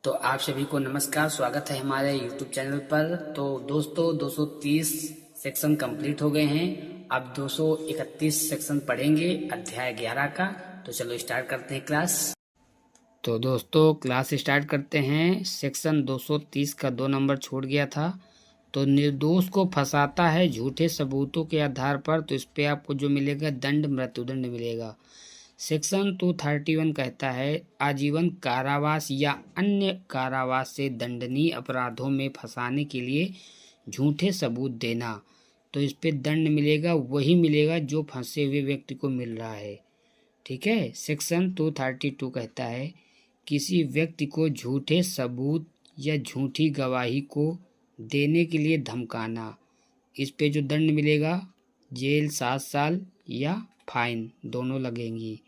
तो आप सभी को नमस्कार, स्वागत है हमारे YouTube चैनल पर। तो दोस्तों 230 सेक्शन कंप्लीट हो गए हैं। अब 231 सेक्शन पढ़ेंगे अध्याय 11 का। तो चलो स्टार्ट करते हैं क्लास। तो दोस्तों क्लास स्टार्ट करते हैं। सेक्शन 230 का 2 नंबर छूट गया था। तो निर्दोष को फंसाता है झूठे सबूतों के आधार पर, तो इस पे आपको जो मिलेगा दंड मृत्युदंड मिलेगा। सेक्शन 231 कहता है आजीवन कारावास या अन्य कारावास से दंडनीय अपराधों में फंसाने के लिए झूठे सबूत देना। तो इस पे दंड मिलेगा वही मिलेगा जो फंसे हुए व्यक्ति को मिल रहा है। ठीक है। सेक्शन 232 कहता है किसी व्यक्ति को झूठे सबूत या झूठी गवाही को देने के लिए धमकाना। इस पे जो दंड मिलेगा जेल 7 साल या फाइन दोनों लगेंगी।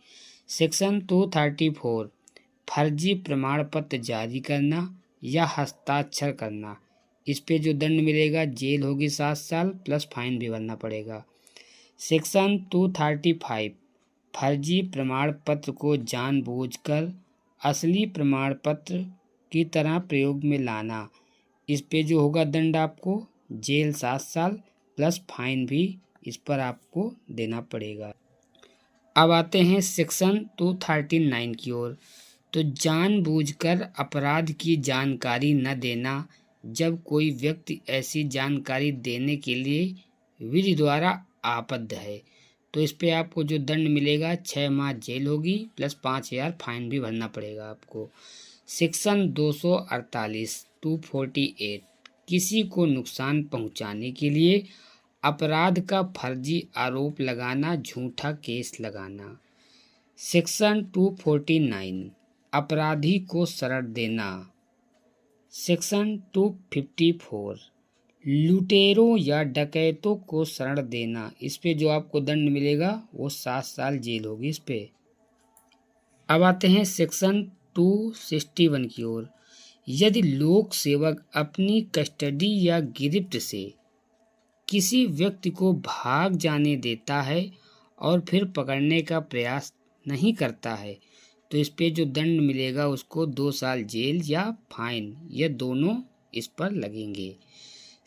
सेक्शन 234 फर्जी प्रमाण पत्र जारी करना या हस्ताक्षर करना। इस पे जो दंड मिलेगा जेल होगी 7 साल प्लस फाइन भी भरना पड़ेगा। सेक्शन 235 फर्जी प्रमाण पत्र को जानबूझकर असली प्रमाण पत्र की तरह प्रयोग में लाना। इस पे जो होगा दंड आपको जेल 7 साल प्लस फाइन भी इस पर आपको देना पड़ेगा। अब आते हैं सेक्शन 239 की ओर। तो जानबूझकर अपराध की जानकारी न देना। जब कोई व्यक्ति ऐसी जानकारी देने के लिए विधि द्वारा आबद्ध है, तो इस पे आपको जो दंड मिलेगा 6 माह जेल होगी प्लस 5,000 फाइन भी भरना पड़ेगा आपको। सेक्शन 248 किसी को नुकसान पहुंचाने के लिए अपराध का फर्जी आरोप लगाना, झूठा केस लगाना। सेक्शन 249 अपराधी को शरण देना। सेक्शन 254 लुटेरों या डकैतों को शरण देना। इस पे जो आपको दंड मिलेगा वो 7 साल जेल होगी इस पे। अब आते हैं सेक्शन 261 की ओर। यदि लोक सेवक अपनी कस्टडी या गिरफ्त से किसी व्यक्ति को भाग जाने देता है और फिर पकड़ने का प्रयास नहीं करता है, तो इस पे जो दंड मिलेगा उसको 2 साल जेल या फाइन या दोनों इस पर लगेंगे।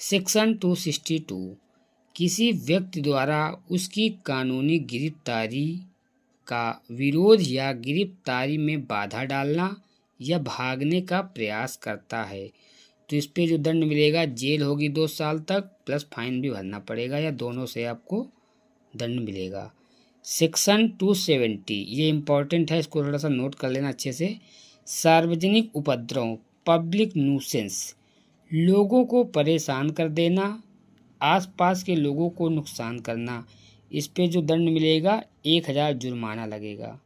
सेक्शन 262 किसी व्यक्ति द्वारा उसकी कानूनी गिरफ्तारी का विरोध या गिरफ्तारी में बाधा डालना या भागने का प्रयास करता है, तो इस पे जो दंड मिलेगा जेल होगी 2 साल तक प्लस फाइन भी भरना पड़ेगा या दोनों से आपको दंड मिलेगा। सेक्शन 270 ये इम्पोर्टेंट है, इसको थोड़ा सा नोट कर लेना अच्छे से। सार्वजनिक उपद्रव पब्लिक न्यूसेंस लोगों को परेशान कर देना, आसपास के लोगों को नुकसान करना। इस पे जो दंड मिलेगा 1,000 जुर्माना लगेगा।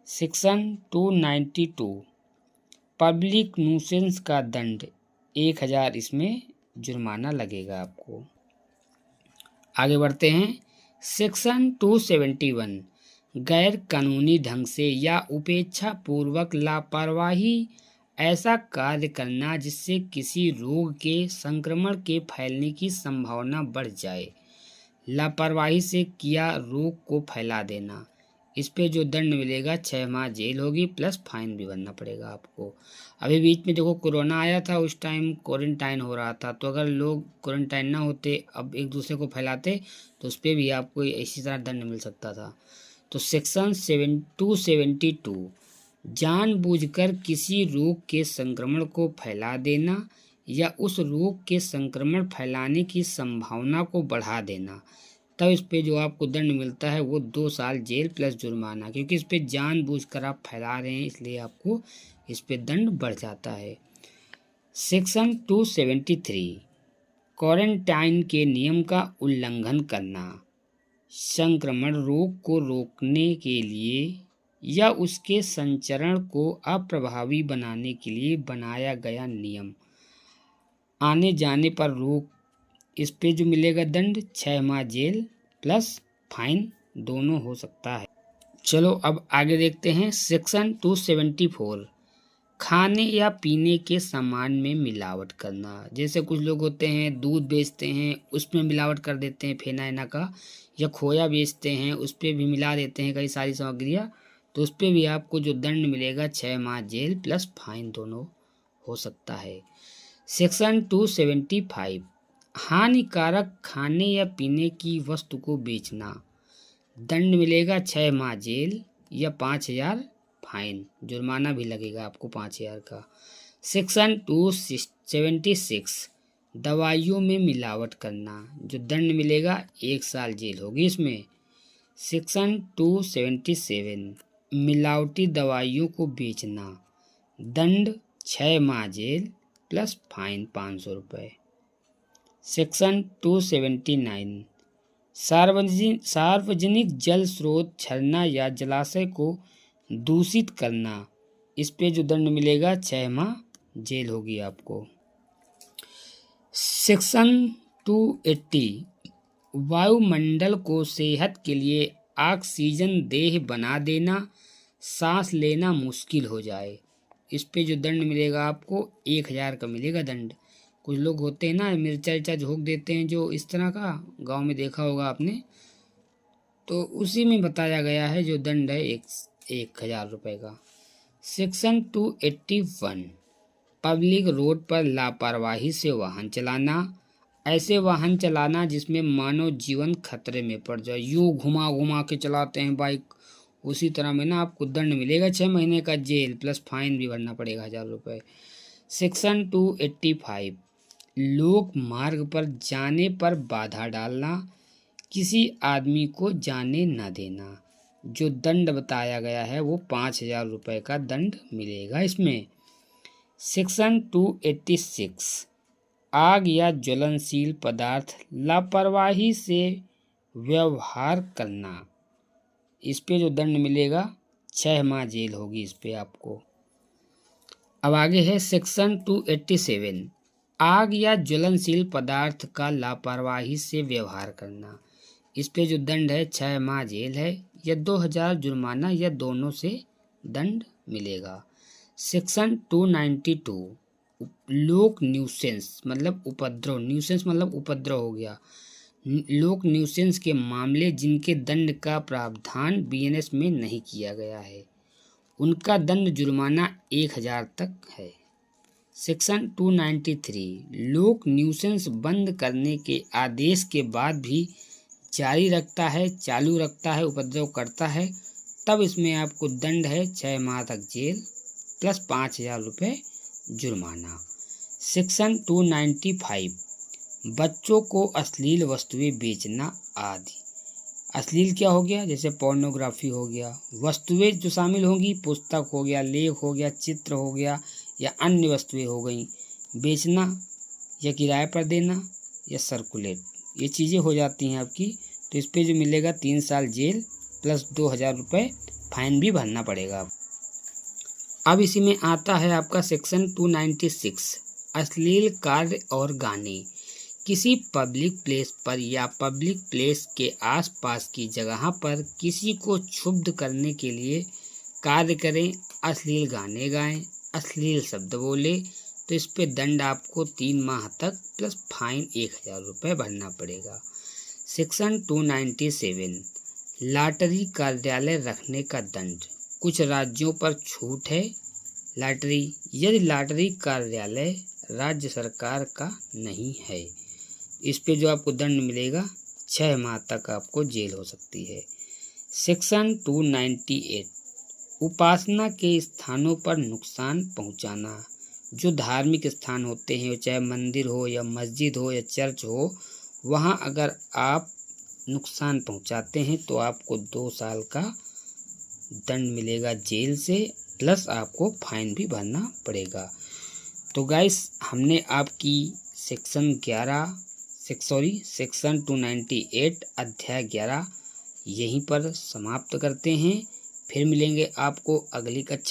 सेक्शन 292 पब्लिक न्यूसेंस का दंड 1,000 इसमें जुर्माना लगेगा आपको। आगे बढ़ते हैं। सेक्शन 271 गैर कानूनी ढंग से या उपेक्षा पूर्वक लापरवाही ऐसा कार्य करना जिससे किसी रोग के संक्रमण के फैलने की संभावना बढ़ जाए। लापरवाही से किया रोग को फैला देना। इस पे जो दंड मिलेगा 6 माह जेल होगी प्लस फाइन भी भरना पड़ेगा आपको। अभी बीच में देखो कोरोना आया था, उस टाइम क्वारंटाइन हो रहा था, तो अगर लोग क्वारंटाइन ना होते अब एक दूसरे को फैलाते तो उस पर भी आपको इसी तरह दंड मिल सकता था। तो सेक्शन 272 जानबूझकर किसी रोग के संक्रमण को फैला देना या उस रोग के संक्रमण फैलाने की संभावना को बढ़ा देना। तब इस पे जो आपको दंड मिलता है वो 2 साल जेल प्लस जुर्माना, क्योंकि इस पे जानबूझकर आप फैला रहे हैं इसलिए आपको इस पे दंड बढ़ जाता है। सेक्शन 273 क्वारंटाइन के नियम का उल्लंघन करना। संक्रमण रोग को रोकने के लिए या उसके संचरण को अप्रभावी बनाने के लिए बनाया गया नियम, आने जाने पर रोक। इस पे जो मिलेगा दंड 6 माह जेल प्लस फाइन दोनों हो सकता है। चलो अब आगे देखते हैं। सेक्शन 274 खाने या पीने के सामान में मिलावट करना। जैसे कुछ लोग होते हैं दूध बेचते हैं उसमें मिलावट कर देते हैं फेना का, या खोया बेचते हैं उस पर भी मिला देते हैं कई सारी सामग्रियाँ, तो उस पर भी आपको जो दंड मिलेगा 6 माह जेल प्लस फाइन दोनों हो सकता है। सेक्शन 275 हानिकारक खाने या पीने की वस्तु को बेचना, दंड मिलेगा 6 माह जेल या 5,000 फाइन, जुर्माना भी लगेगा आपको 5,000 का। सेक्शन 276 दवाइयों में मिलावट करना, जो दंड मिलेगा 1 साल जेल होगी इसमें। सेक्शन 277 मिलावटी दवाइयों को बेचना, दंड 6 माह जेल प्लस फाइन 500 रुपये। सेक्शन 279 सार्वजनिक जल स्रोत, झरना या जलाशय को दूषित करना, इस पे जो दंड मिलेगा 6 माह जेल होगी आपको। सेक्शन 280 वायुमंडल को सेहत के लिए ऑक्सीजन देह बना देना, सांस लेना मुश्किल हो जाए, इस पे जो दंड मिलेगा आपको 1,000 का मिलेगा दंड। कुछ लोग होते हैं ना मिर्चा विर्चा झोंक देते हैं, जो इस तरह का गांव में देखा होगा आपने, तो उसी में बताया गया है जो दंड है 1,000 रुपये का। सेक्शन 281 पब्लिक रोड पर लापरवाही से वाहन चलाना, ऐसे वाहन चलाना जिसमें मानव जीवन खतरे में पड़ जाए, यूँ घुमा घुमा के चलाते हैं बाइक, उसी तरह में ना आपको दंड मिलेगा 6 महीने का जेल प्लस फाइन भी भरना पड़ेगा 1,000 रुपये। सेक्शन 285 लोक मार्ग पर जाने पर बाधा डालना, किसी आदमी को जाने न देना, जो दंड बताया गया है वो 5,000 रुपये का दंड मिलेगा इसमें। सेक्शन 286 आग या ज्वलनशील पदार्थ लापरवाही से व्यवहार करना, इस पे जो दंड मिलेगा 6 माह जेल होगी इस पे आपको। अब आगे है सेक्शन 287 आग या ज्वलनशील पदार्थ का लापरवाही से व्यवहार करना, इस पे जो दंड है 6 माह जेल है या 2,000 जुर्माना या दोनों से दंड मिलेगा। सेक्शन 292 लोक न्यूसेंस मतलब उपद्रव, न्यूसेंस मतलब उपद्रव हो गया, लोक न्यूसेंस के मामले जिनके दंड का प्रावधान बीएनएस में नहीं किया गया है, उनका दंड जुर्माना 1,000 तक है। सेक्शन 293 लोक न्यूसेंस बंद करने के आदेश के बाद भी जारी रखता है, चालू रखता है, उपद्रव करता है, तब इसमें आपको दंड है 6 माह तक जेल प्लस 5,000 रुपये जुर्माना। सेक्शन 295 बच्चों को अश्लील वस्तुएं बेचना आदि, अश्लील क्या हो गया, जैसे पोर्नोग्राफी हो गया, वस्तुएं जो शामिल होंगी पुस्तक हो गया, लेख हो गया, चित्र हो गया या अन्य वस्तुएं हो गई, बेचना या किराए पर देना या सर्कुलेट, ये चीज़ें हो जाती हैं आपकी, तो इस पे जो मिलेगा 3 साल जेल प्लस 2,000 रुपये फाइन भी भरना पड़ेगा। अब इसी में आता है आपका सेक्शन 296 अश्लील कार्य और गाने, किसी पब्लिक प्लेस पर या पब्लिक प्लेस के आसपास की जगह पर किसी को क्षुब्ध करने के लिए कार्य करें, अश्लील गाने गाएं, अश्लील शब्द बोले, तो इस पे दंड आपको 3 माह तक प्लस फाइन 1,000 रुपये भरना पड़ेगा। सेक्शन 297 लॉटरी कार्यालय रखने का दंड, कुछ राज्यों पर छूट है लॉटरी, यदि लॉटरी कार्यालय राज्य सरकार का नहीं है, इस पे जो आपको दंड मिलेगा 6 माह तक आपको जेल हो सकती है। सेक्शन 298 उपासना के स्थानों पर नुकसान पहुंचाना, जो धार्मिक स्थान होते हैं चाहे मंदिर हो या मस्जिद हो या चर्च हो, वहां अगर आप नुकसान पहुंचाते हैं तो आपको 2 साल का दंड मिलेगा जेल से प्लस आपको फाइन भी भरना पड़ेगा। तो गाइस हमने आपकी सेक्शन 298 अध्याय 11 यहीं पर समाप्त करते हैं। फिर मिलेंगे आपको अगली कक्षा।